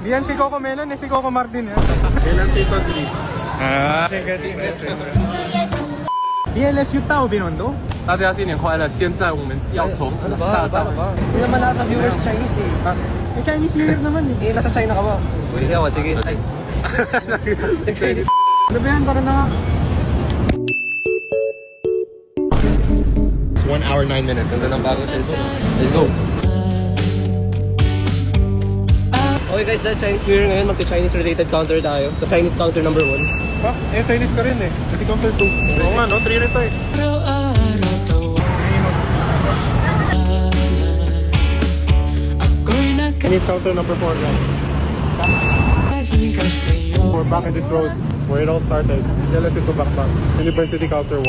Di yan si Coco Melon, si Coco Martin yan. Kailan si Pagli? Sige. DLSU Tao Binondo? 大家新年快乐！现在我们要从撒旦。 Hindi naman lahat ng viewers Chinese eh. May Chinese New Year naman eh. Nasa China ka ba? Sige ako, sige. Ay. Chinese. Ano ba yan? Tara na. It's 1 hour 9 minutes. Ganda ng bagong cellphone. Let's go. Okay guys, dahil Chinese New Year ngayon, magka-Chinese related counter tayo. So Chinese counter number 1. Ha? Chinese ka rin eh. Kasi counter 2. Oo nga, no? 3 rin tayo. Chinese counter number 4 guys. We're back in this road where it all started. DLSU to Bakbak. University counter 1.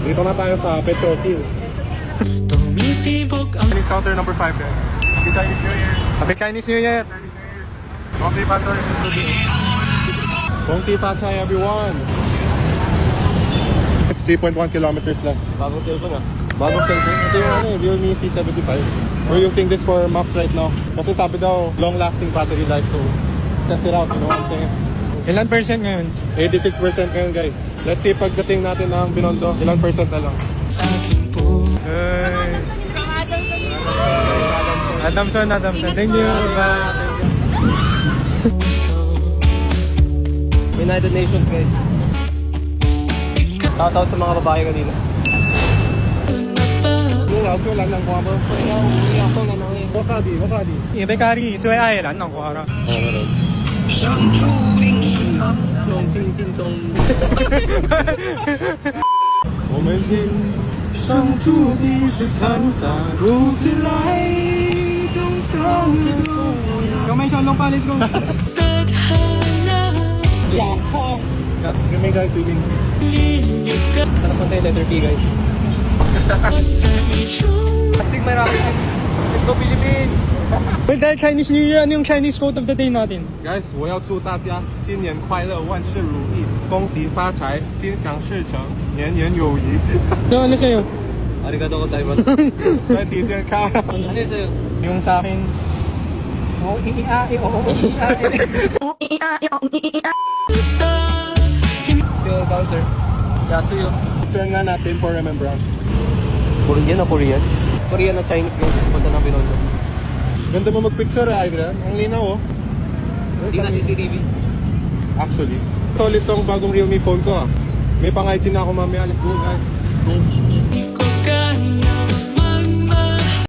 Dito na tayo sa Petro Kill. Chinese counter number 5 guys. Happy Chinese New Year! Happy Chinese New Year! Coffee Factory in the studio. Gong Si Fa Chai everyone! It's 3.1 kilometers left. Bagong cellphone ah. Bagong cellphone. Ito yung Realme C75. We're using this for maps right now. Kasi sabi daw, long-lasting battery life. So, test it out, you know what I'm saying? Ilan percent ngayon? 86% ngayon guys. Let's see pagdating natin ng Binondo, ilang percent na lang. Adamson. Thank you. United Nations guys. Shoutout sa mga babae kanina. Bekari, 最爱蓝的花了。我们今生注彼此残杀，如此来东上之路。有没有龙巴？ Let's go。Swimming guys, swimming. Sarap punta yung letter P guys. Plastic may rocket. Let's go Philippines! Well, dahil Chinese New Year, ano yung Chinese quote of the day natin? Guys, 我要祝大家新年快乐，万事如意，恭喜发财，心想事成，年年有余。 So, ano sa'yo? Arigato gozaimasu. 身体健康。 Ano yun sa'yo? Yung sa akin, Yung counter. Yasuyo. Turn nga natin for remembrance. Korean na Korean? Korean na Chinese guys. Punta ng Binondo. Ganda mo mag-picture Adrian. Ang linaw oh. Hindi na CCTV. Actually. Solid tong bagong Realme phone ko ah. May pang-IG na ako mamaya. Let's go guys. Let's go.